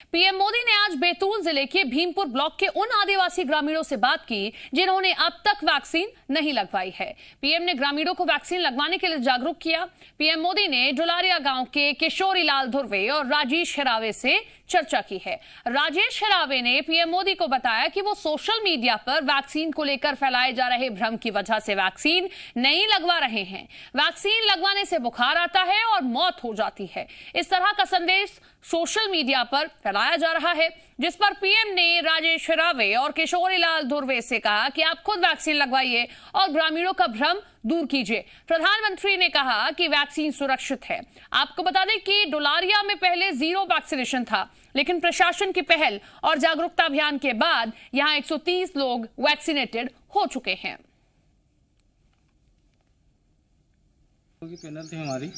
PM Modi ने आज बैतूल जिले के भीमपुर ब्लॉक के उन आदिवासी ग्रामीणों से बात की जिन्होंने अब तक वैक्सीन नहीं लगवाई है। पीएम ने ग्रामीणों को वैक्सीन लगवाने के लिए जागरूक किया। पीएम मोदी ने डुलारिया गांव के किशोरी लाल धुर्वे और राजेश हिरावे से चर्चा की है। राजेश हिरावे ने पीएम मोदी को बताया कि वो सोशल मीडिया पर वैक्सीन को लेकर फैलाए जा रहे भ्रम की वजह से वैक्सीन नहीं लगवा रहे हैं। वैक्सीन लगवाने से बुखार आता है और मौत हो जाती है, इस तरह का संदेश सोशल मीडिया पर फैलाया जा रहा है, जिस पर पीएम ने राजेश हिरावे और किशोरी लाल धुर्वे से कहा कि आप खुद वैक्सीन लगवाइए और ग्रामीणों का भ्रम दूर कीजिए। प्रधानमंत्री ने कहा कि वैक्सीन सुरक्षित है। आपको बता दें कि डुलारिया में पहले 0 वैक्सीनेशन था, लेकिन प्रशासन की पहल और जागरूकता अभियान के बाद यहां 130 लोग वैक्सीनेटेड हो चुके हैं। पैनल थे हमारी।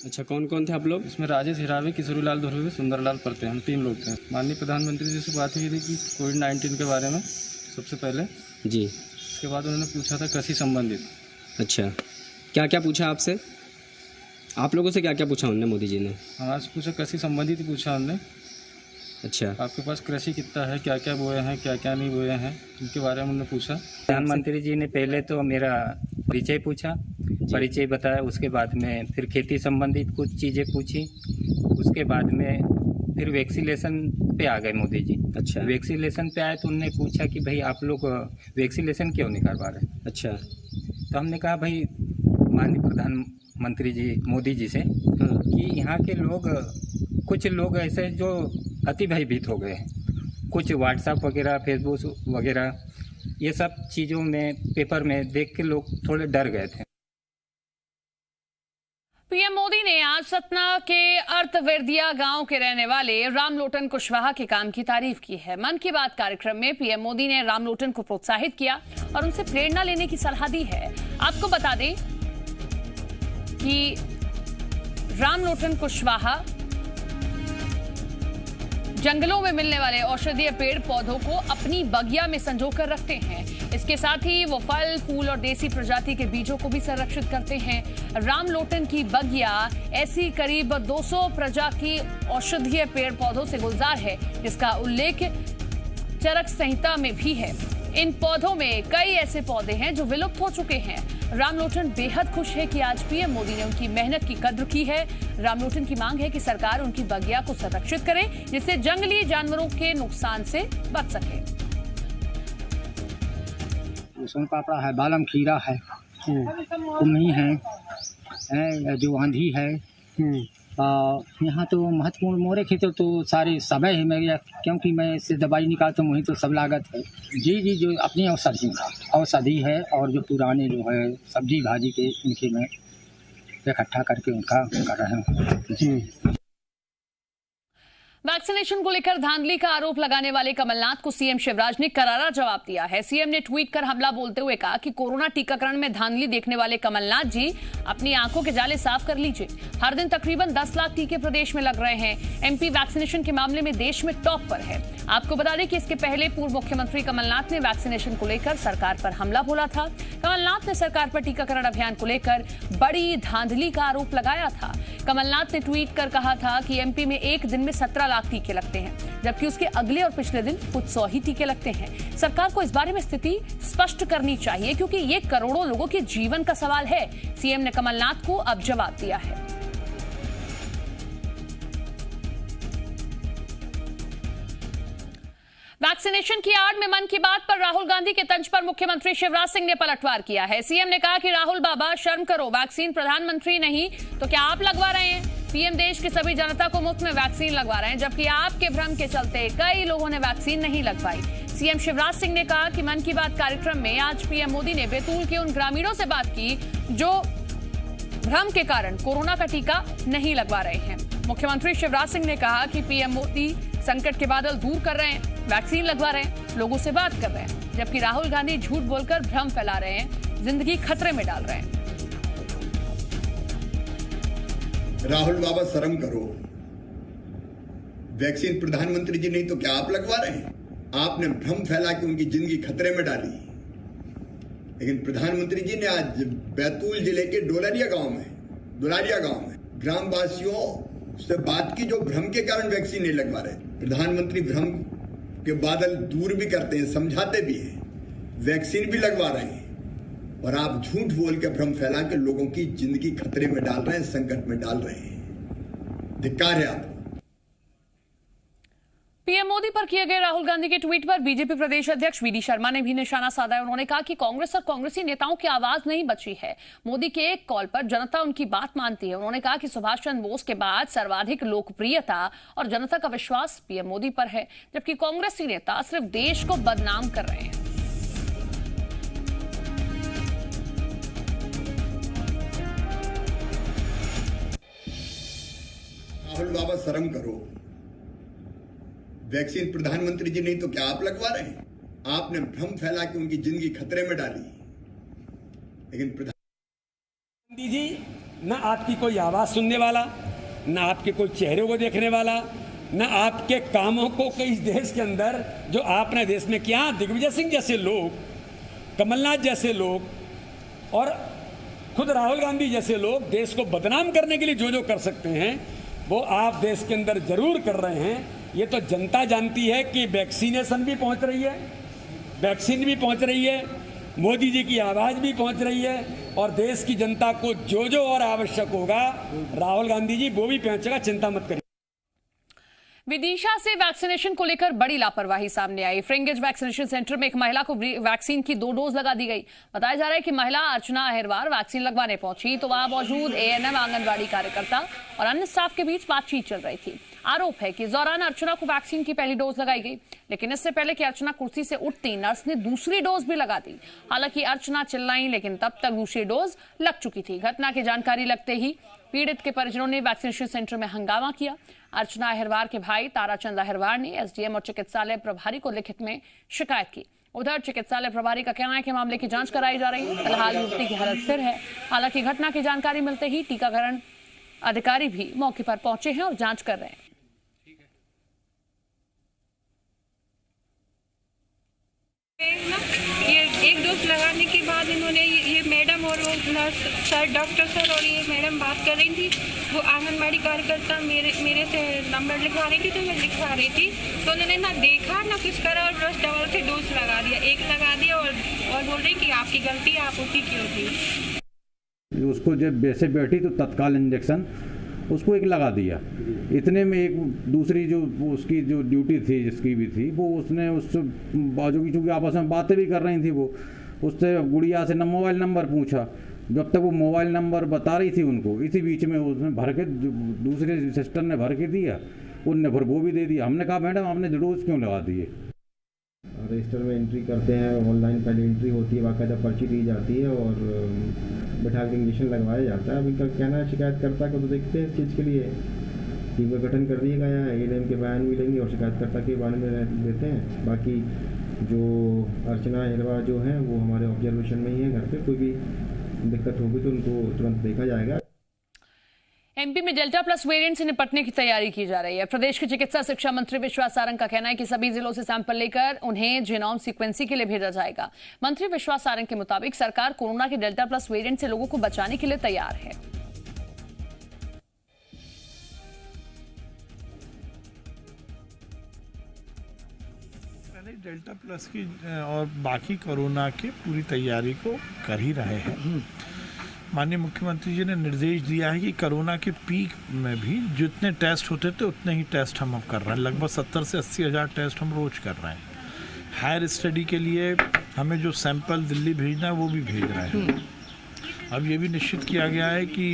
अच्छा, कौन कौन थे आप लोग? इसमें राजेश हिरावे, किशोरी लाल धुर्वे, सुंदरलाल परते, हम 3 लोग थे। माननीय प्रधानमंत्री जी से बात हुई थी कि कोविड-19 के बारे में सबसे पहले जी। उसके बाद उन्होंने पूछा था कृषि संबंधित। अच्छा, क्या क्या पूछा आपसे? आप लोगों से क्या क्या पूछा उन्होंने, मोदी जी ने? हमारे से पूछा, कृषि संबंधित पूछा उन्होंने। अच्छा, आपके पास कृषि कितना है, क्या क्या बोए हैं, क्या क्या नहीं बोए हैं, इनके बारे में उन्होंने पूछा। प्रधानमंत्री जी ने पहले तो मेरा परिचय पूछा, परिचय बताया। उसके बाद में फिर खेती संबंधित कुछ चीज़ें पूछी। उसके बाद में फिर वैक्सीनेशन पे आ गए मोदी जी। अच्छा, वैक्सीनेशन पे आए तो उन्होंने पूछा कि भाई आप लोग वैक्सीनेशन क्यों नहीं करवा रहे? अच्छा, तो हमने कहा भाई माननीय प्रधानमंत्री जी मोदी जी से कि यहाँ के लोग, कुछ लोग ऐसे जो अति भयभीत हो गए हैं। कुछ व्हाट्सएप वगैरह, फेसबुक वगैरह, ये सब चीज़ों में पेपर में देख के लोग थोड़े डर गए थे। पीएम मोदी ने आज सतना के अर्थवेरदिया गांव के रहने वाले रामलोटन कुशवाहा के काम की तारीफ की है। मन की बात कार्यक्रम में पीएम मोदी ने रामलोटन को प्रोत्साहित किया और उनसे प्रेरणा लेने की सलाह दी है। आपको बता दें कि रामलोटन कुशवाहा जंगलों में मिलने वाले औषधीय पेड़ पौधों को अपनी बगिया में संजोकर रखते हैं। इसके साथ ही वो फल, फूल और देसी प्रजाति के बीजों को भी संरक्षित करते हैं। रामलोटन की बगिया ऐसी करीब 200 प्रजाति औषधीय पेड़ पौधों से गुलजार है, जिसका उल्लेख चरक संहिता में भी है। इन पौधों में कई ऐसे पौधे हैं जो विलुप्त हो चुके हैं। रामलोटन बेहद खुश है कि आज पीएम मोदी ने उनकी मेहनत की कद्र की है। रामलोटन की मांग है कि सरकार उनकी बगिया को संरक्षित करे, जिससे जंगली जानवरों के नुकसान से बच सके। सोन पापड़ा है, बालम खीरा है, कुम्ही है, जो आंधी है। यहाँ तो महत्वपूर्ण मोरे खेतों तो सारे समय है मेरे, क्योंकि मैं इससे दवाई निकालता हूँ, वही तो सब लागत है। जी, जो अपनी औषधि है और जो पुराने जो है सब्जी भाजी के, इनके में इकट्ठा करके उनका कर रहे हैं जी। वैक्सीनेशन को लेकर धांधली का आरोप लगाने वाले कमलनाथ को सीएम शिवराज ने करारा जवाब दिया है। सीएम ने ट्वीट कर हमला बोलते हुए कहा कि कोरोना टीकाकरण में धांधली देखने वाले कमलनाथ जी अपनी आंखों के जाले साफ कर लीजिए। हर दिन तकरीबन 10 लाख टीके प्रदेश में लग रहे हैं। एमपी वैक्सीनेशन के मामले में देश में टॉप पर है। आपको बता दें कि इसके पहले पूर्व मुख्यमंत्री कमलनाथ ने वैक्सीनेशन को लेकर सरकार पर हमला बोला था। कमलनाथ ने सरकार पर टीकाकरण अभियान को लेकर बड़ी धांधली का आरोप लगाया था। कमलनाथ ने ट्वीट कर कहा था कि एमपी में एक दिन में 17 लाख टीके लगते हैं, जबकि उसके अगले और पिछले दिन कुछ 100 ही टीके लगते हैं। सरकार को इस बारे में स्थिति स्पष्ट करनी चाहिए, क्योंकि ये करोड़ों लोगों के जीवन का सवाल है। सीएम ने कमलनाथ को अब जवाब दिया है। वैक्सीनेशन की आड़ में मन की बात पर राहुल गांधी के तंज पर मुख्यमंत्री शिवराज सिंह ने पलटवार किया है। सीएम ने कहा कि राहुल बाबा शर्म करो, वैक्सीन प्रधानमंत्री नहीं तो क्या आप लगवा रहे हैं? पीएम देश की सभी जनता को मुफ्त में वैक्सीन लगवा रहे हैं, जबकि आपके भ्रम के चलते कई लोगों ने वैक्सीन नहीं लगवाई। सीएम शिवराज सिंह ने कहा कि मन की बात कार्यक्रम में आज पीएम मोदी ने बैतूल के उन ग्रामीणों से बात की जो भ्रम के कारण कोरोना का टीका नहीं लगवा रहे हैं। मुख्यमंत्री शिवराज सिंह ने कहा कि पीएम मोदी संकट के बादल दूर कर रहे हैं, वैक्सीन लगवा रहे हैं, लोगों से बात कर रहे हैं, जबकि राहुल गांधी झूठ बोलकर भ्रम फैला रहे हैं, जिंदगी खतरे में डाल रहे हैं। राहुल बाबा शर्म करो, वैक्सीन प्रधानमंत्री जी नहीं तो क्या आप लगवा रहे हैं? आपने भ्रम फैला के उनकी जिंदगी खतरे में डाली। लेकिन प्रधानमंत्री जी ने आज बैतूल जिले के डुलारिया गांव में ग्रामवासियों से बात की जो भ्रम के कारण वैक्सीन नहीं लगवा रहे। प्रधानमंत्री भ्रम के बादल दूर भी करते हैं, समझाते भी हैं, वैक्सीन भी लगवा रहे हैं, और आप झूठ बोल के भ्रम फैला के लोगों की जिंदगी खतरे में डाल रहे हैं, संकट में डाल रहे हैं। धिक्कार है आपको। पीएम मोदी पर किए गए राहुल गांधी के ट्वीट पर बीजेपी प्रदेश अध्यक्ष वीडी शर्मा ने भी निशाना साधा है। उन्होंने कहा कि कांग्रेस और कांग्रेसी नेताओं की आवाज नहीं बची है। मोदी के एक कॉल पर जनता उनकी बात मानती है। उन्होंने कहा कि सुभाष चंद्र बोस के बाद सर्वाधिक लोकप्रियता और जनता का विश्वास पीएम मोदी पर है, जबकि कांग्रेसी नेता सिर्फ देश को बदनाम कर रहे हैं। राहुल बाबा शर्म करो, वैक्सीन प्रधानमंत्री जी नहीं तो क्या आप लगवा रहे हैं? आपने भ्रम फैला के उनकी जिंदगी खतरे में डाली, लेकिन गांधी जी न आपकी कोई आवाज सुनने वाला, न आपके कोई चेहरे को देखने वाला, न आपके कामों को इस देश के अंदर जो आपने देश में किया, दिग्विजय सिंह जैसे लोग, कमलनाथ जैसे लोग और खुद राहुल गांधी जैसे लोग देश को बदनाम करने के लिए जो कर सकते हैं वो आप देश के अंदर जरूर कर रहे हैं। ये तो जनता जानती है कि वैक्सीनेशन भी पहुंच रही है, वैक्सीन भी पहुंच रही है, मोदी जी की आवाज़ भी पहुंच रही है, और देश की जनता को जो और आवश्यक होगा राहुल गांधी जी वो भी पहुंचेगा, चिंता मत करिए। विदिशा से वैक्सीनेशन को लेकर बड़ी लापरवाही सामने आई। फ्रिंगेज वैक्सीनेशन सेंटर में एक महिला को वैक्सीन की 2 डोज लगा दी गई। बताया जा रहा है कि महिला अर्चना अहिरवार वैक्सीन लगवाने पहुंची तो वहां मौजूद एएनएम, आंगनबाड़ी कार्यकर्ता और अन्य स्टाफ के बीच बातचीत चल रही थी। आरोप है कि इस दौरान अर्चना को वैक्सीन की पहली डोज लगाई गई, लेकिन इससे पहले कि अर्चना कुर्सी से उठती, नर्स ने दूसरी डोज भी लगा दी। हालांकि अर्चना चिल्लाई, लेकिन तब तक दूसरी डोज लग चुकी थी। घटना की जानकारी लगते ही पीड़ित के परिजनों ने वैक्सीनेशन सेंटर में हंगामा किया। अर्चना अहिरवार के भाई ताराचंद अहिरवार ने एसडीएम और चिकित्सालय प्रभारी को लिखित में शिकायत की। उधर चिकित्सालय प्रभारी का कहना है कि मामले की जांच कराई जा रही है। फिलहाल युवती की हालत स्थिर है। हालांकि घटना की जानकारी मिलते ही टीकाकरण अधिकारी भी मौके पर पहुंचे हैं और जांच कर रहे हैं। ये 1 डोज लगाने के बाद इन्होंने ये मैडम और वो नर्स सर, डॉक्टर सर और ये मैडम बात कर रही थी। वो आंगनबाड़ी कार्यकर्ता मेरे से नंबर लिखवा रही थी तो मैं लिखवा रही थी, तो उन्होंने ना देखा ना कुछ करा और बस डबल से डोज लगा दिया, 1 लगा दिया और बोल रही कि आपकी गलती है, आप उसी की होती। उसको जब वैसे बैठी तो तत्काल इंजेक्शन उसको 1 लगा दिया। इतने में एक दूसरी जो उसकी जो ड्यूटी थी जिसकी भी थी वो उसने उससे बाजू की, चूँकि आपस में बातें भी कर रही थी, वो उससे गुड़िया से मोबाइल नंबर पूछा। जब तक वो मोबाइल नंबर बता रही थी उनको, इसी बीच में उसने भर के, दूसरे सिस्टर ने भर के दिया, उनने फिर वो भी दे दिया। हमने कहा मैडम आपने डोज क्यों लगा दिए? रजिस्टर में एंट्री करते हैं, ऑनलाइन पहले एंट्री होती है, बाकायदा पर्ची दी जाती है और बैठा के इंजेक्शन लगवाया जाता है। अभी तक कहना है शिकायतकर्ता को तो देखते हैं इस चीज़ के लिए टीम का गठन कर दिया गया है, एएनएम के बयान भी लेंगे और शिकायतकर्ता के बारे में देते हैं। बाकी जो अर्चना अहिरवार जो हैं वो हमारे ऑब्जर्वेशन में ही है घर पे, कोई भी दिक्कत होगी तो उनको तुरंत देखा जाएगा। एमपी में डेल्टा प्लस वेरिएंट से निपटने की तैयारी की जा रही है। प्रदेश के चिकित्सा शिक्षा मंत्री विश्वास सारंग का कहना है कि सभी जिलों से सैंपल लेकर उन्हें जीनोम सीक्वेंसिंग के लिए भेजा जाएगा। मंत्री विश्वास सारंग के मुताबिक सरकार कोरोना के डेल्टा प्लस वेरिएंट से लोगों को बचाने के लिए तैयार है। डेल्टा प्लस की और बाकी कोरोना की पूरी तैयारी को कर ही रहे हैं। माननीय मुख्यमंत्री जी ने निर्देश दिया है कि कोरोना के पीक में भी जितने टेस्ट होते थे उतने ही टेस्ट हम अब कर रहे हैं। लगभग 70 से 80 हज़ार टेस्ट हम रोज कर रहे हैं। हायर स्टडी के लिए हमें जो सैंपल दिल्ली भेजना है वो भी भेज रहे हैं। अब ये भी निश्चित किया गया है कि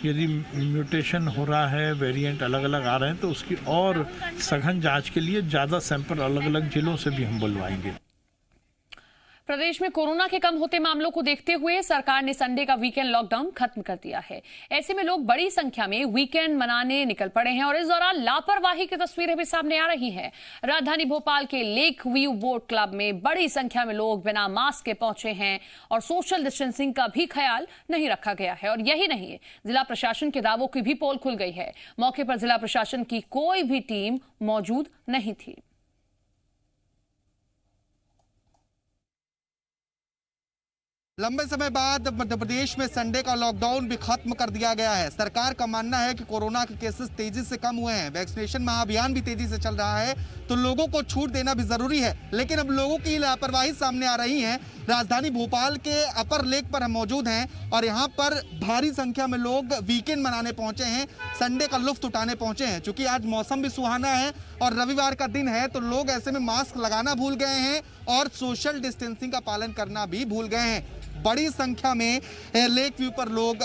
यदि म्यूटेशन हो रहा है, वेरिएंट अलग अलग आ रहे हैं, तो उसकी और सघन जांच के लिए ज़्यादा सैंपल अलग अलग जिलों से भी हम बुलवाएंगे। प्रदेश में कोरोना के कम होते मामलों को देखते हुए सरकार ने संडे का वीकेंड लॉकडाउन खत्म कर दिया है। ऐसे में लोग बड़ी संख्या में वीकेंड मनाने निकल पड़े हैं और इस दौरान लापरवाही की तस्वीरें भी सामने आ रही हैं। राजधानी भोपाल के लेक व्यू बोट क्लब में बड़ी संख्या में लोग बिना मास्क के पहुंचे हैं और सोशल डिस्टेंसिंग का भी ख्याल नहीं रखा गया है। और यही नहीं, जिला प्रशासन के दावों की भी पोल खुल गई है। मौके पर जिला प्रशासन की कोई भी टीम मौजूद नहीं थी। लंबे समय बाद मध्य प्रदेश में संडे का लॉकडाउन भी खत्म कर दिया गया है। सरकार का मानना है कि कोरोना के केसेस तेजी से कम हुए हैं, वैक्सीनेशन महाअभियान भी तेजी से चल रहा है, तो लोगों को छूट देना भी जरूरी है। लेकिन अब लोगों की लापरवाही सामने आ रही है। राजधानी भोपाल के अपर लेक पर हम मौजूद हैं और यहाँ पर भारी संख्या में लोग वीकेंड मनाने पहुंचे हैं, संडे का लुत्फ उठाने पहुंचे हैं। चूंकि आज मौसम भी सुहाना है और रविवार का दिन है, तो लोग ऐसे में मास्क लगाना भूल गए हैं और सोशल डिस्टेंसिंग का पालन करना भी भूल गए हैं। बड़ी संख्या में लेक व्यू पर लोग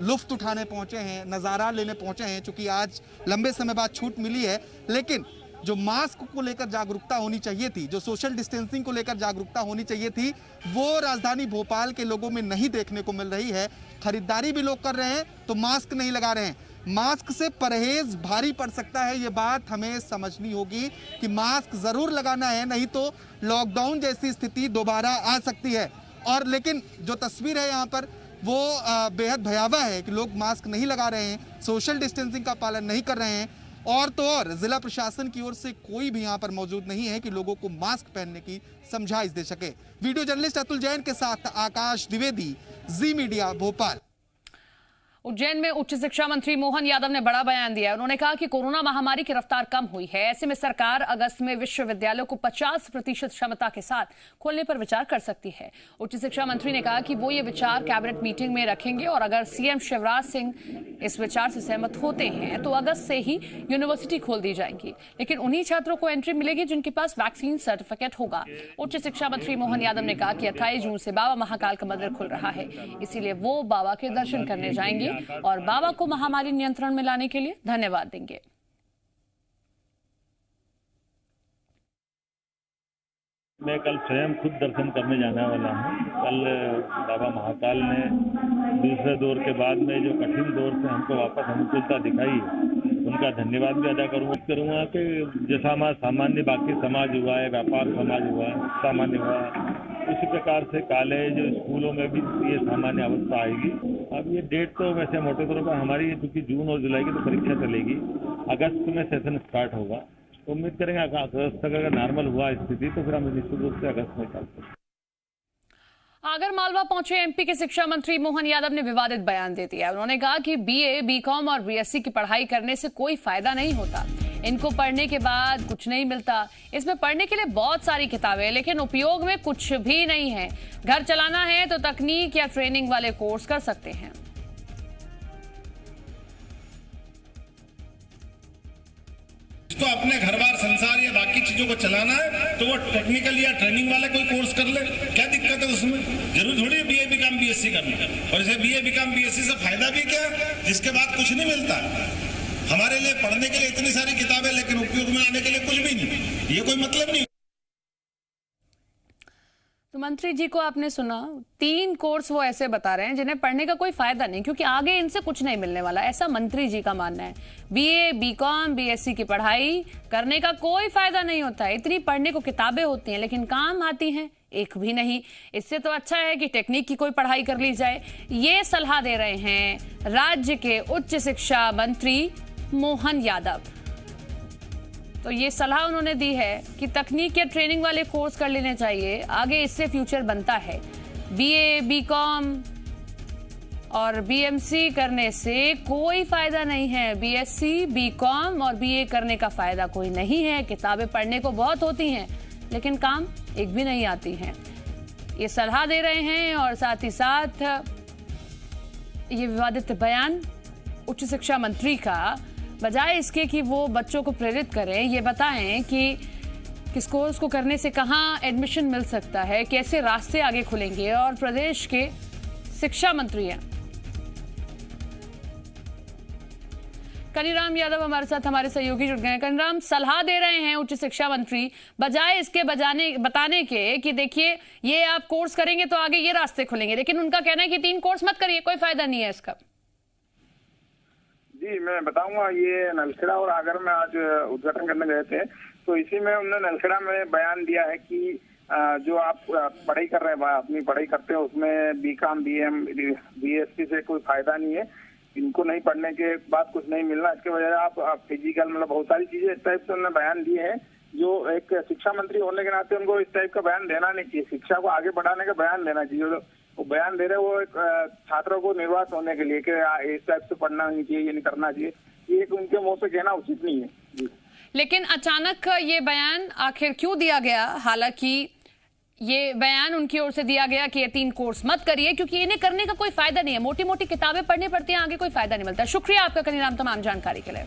लुफ्त उठाने पहुंचे हैं, नज़ारा लेने पहुंचे हैं। चूंकि आज लंबे समय बाद छूट मिली है, लेकिन जो मास्क को लेकर जागरूकता होनी चाहिए थी, जो सोशल डिस्टेंसिंग को लेकर जागरूकता होनी चाहिए थी, वो राजधानी भोपाल के लोगों में नहीं देखने को मिल रही है। खरीदारी भी लोग कर रहे हैं तो मास्क नहीं लगा रहे हैं। मास्क से परहेज भारी पड़ सकता है, ये बात हमें समझनी होगी कि मास्क जरूर लगाना है, नहीं तो लॉकडाउन जैसी स्थिति दोबारा आ सकती है। और लेकिन जो तस्वीर है यहाँ पर वो बेहद भयावह है कि लोग मास्क नहीं लगा रहे हैं, सोशल डिस्टेंसिंग का पालन नहीं कर रहे हैं। और तो और जिला प्रशासन की ओर से कोई भी यहाँ पर मौजूद नहीं है कि लोगों को मास्क पहनने की समझाइश दे सके। वीडियो जर्नलिस्ट अतुल जैन के साथ आकाश द्विवेदी, जी मीडिया भोपाल। उज्जैन में उच्च शिक्षा मंत्री मोहन यादव ने बड़ा बयान दिया। उन्होंने कहा कि कोरोना महामारी की रफ्तार कम हुई है, ऐसे में सरकार अगस्त में विश्वविद्यालयों को 50% क्षमता के साथ खोलने पर विचार कर सकती है। उच्च शिक्षा मंत्री ने कहा कि वो ये विचार कैबिनेट मीटिंग में रखेंगे और अगर सीएम शिवराज सिंह इस विचार से सहमत होते हैं तो अगस्त से ही यूनिवर्सिटी खोल दी जाएंगी, लेकिन उन्हीं छात्रों को एंट्री मिलेगी जिनके पास वैक्सीन सर्टिफिकेट होगा। उच्च शिक्षा मंत्री मोहन यादव ने कहा कि 28 जून से बाबा महाकाल का मंदिर खुल रहा है, इसीलिए वो बाबा के दर्शन करने जाएंगे और बाबा को महामारी नियंत्रण में लाने के लिए धन्यवाद देंगे। मैं कल स्वयं खुद दर्शन करने जाने वाला हूँ। कल बाबा महाकाल ने दूसरे दौर के बाद में जो कठिन दौर से हमको वापस अनुकूलता दिखाई, उनका धन्यवाद भी अदा करूँगा कि जैसा हमारा सामान्य बाकी समाज हुआ है, व्यापार समाज हुआ है, सामान्य हुआ है, इसी प्रकार से कॉलेज स्कूलों में भी ये सामान्य अवस्था आएगी। अब ये डेट तो वैसे मोटे तौर पर हमारी, क्योंकि जून और जुलाई की तो परीक्षा चलेगी, अगस्त में सेशन स्टार्ट होगा, तो उम्मीद करेंगे अगस्त तक अगर नॉर्मल हुआ स्थिति तो फिर हम निश्चित रूप से अगस्त में चलते हैं। आगर मालवा पहुंचे एमपी के शिक्षा मंत्री मोहन यादव ने विवादित बयान दे दिया। उन्होंने कहा कि बीए, बीकॉम और बीएससी की पढ़ाई करने से कोई फायदा नहीं होता, इनको पढ़ने के बाद कुछ नहीं मिलता। इसमें पढ़ने के लिए बहुत सारी किताबें, लेकिन उपयोग में कुछ भी नहीं है। घर चलाना है तो तकनीक या ट्रेनिंग वाले कोर्स कर सकते हैं। इसको अपने घर बार संसार या बाकी चीजों को चलाना है तो वो टेक्निकल या ट्रेनिंग वाला कोई कोर्स कर ले, क्या दिक्कत है उसमें? जरूर थोड़ी बीए बीकॉम बीएससी करना, और इसे बीए बीकॉम बीएससी से फायदा भी क्या, जिसके बाद कुछ नहीं मिलता। हमारे लिए पढ़ने के लिए इतनी सारी किताबें, लेकिन उपयोग में आने के लिए कुछ भी नहीं, ये कोई मतलब नहीं। तो मंत्री जी को आपने सुना, 3 कोर्स वो ऐसे बता रहे हैं जिन्हें पढ़ने का कोई फायदा नहीं, क्योंकि आगे इनसे कुछ नहीं मिलने वाला, ऐसा मंत्री जी का मानना है। बीए, बीकॉम, बीएससी की पढ़ाई करने का कोई फायदा नहीं होता है। इतनी पढ़ने को किताबें होती हैं, लेकिन काम आती हैं एक भी नहीं। इससे तो अच्छा है कि टेक्निक की कोई पढ़ाई कर ली जाए। ये सलाह दे रहे हैं राज्य के उच्च शिक्षा मंत्री मोहन यादव। तो ये सलाह उन्होंने दी है कि तकनीक या ट्रेनिंग वाले कोर्स कर लेने चाहिए, आगे इससे फ्यूचर बनता है। बीए, बीकॉम और बीएमसी करने से कोई फायदा नहीं है। बीएससी, बीकॉम और बीए करने का फायदा कोई नहीं है। किताबें पढ़ने को बहुत होती हैं, लेकिन काम एक भी नहीं आती हैं। ये सलाह दे रहे हैं और साथ ही साथ ये विवादित बयान उच्च शिक्षा मंत्री का, बजाय इसके कि वो बच्चों को प्रेरित करें, ये बताएं कि किस कोर्स को करने से कहाँ एडमिशन मिल सकता है, कैसे रास्ते आगे खुलेंगे। और प्रदेश के शिक्षा मंत्री हैं कनीराम यादव हमारे साथ, हमारे सहयोगी जुड़ गए हैं। कनीराम, सलाह दे रहे हैं उच्च शिक्षा मंत्री, बजाय इसके बताने के कि देखिए ये आप कोर्स करेंगे तो आगे ये रास्ते खुलेंगे, लेकिन उनका कहना है कि 3 कोर्स मत करिए, कोई फायदा नहीं है इसका। जी मैं बताऊंगा, ये नलखेड़ा और आगर में आज उद्घाटन करने गए थे, तो इसी में उन्होंने नलखेड़ा में बयान दिया है कि जो आप पढ़ाई कर रहे हैं, अपनी पढ़ाई करते हैं, उसमें बीकॉम, बीएम, बीएससी से कोई फायदा नहीं है। इनको नहीं पढ़ने के बाद कुछ नहीं मिलना, इसके वजह आप फिजिकल मतलब बहुत सारी चीजें इस टाइप से उन्होंने बयान दिए हैं, जो एक शिक्षा मंत्री होने के नाते उनको इस टाइप का बयान देना नहीं चाहिए। शिक्षा को आगे बढ़ाने का बयान देना चाहिए। वो बयान दे रहे वो एक छात्रों को निर्वात होने के लिए कि इस टाइप से पढ़ना नहीं चाहिए, ये नहीं करना चाहिए, ये एक उनके मुंह से कहना उचित नहीं है जी। लेकिन अचानक ये बयान आखिर क्यों दिया गया? हालांकि ये बयान उनकी ओर से दिया गया कि ये 3 कोर्स मत करिए, क्योंकि इन्हें करने का कोई फायदा नहीं है, मोटी मोटी किताबें पढ़नी पड़ती हैं, आगे कोई फायदा नहीं मिलता। शुक्रिया आपका कनीराम तमाम जानकारी के लिए।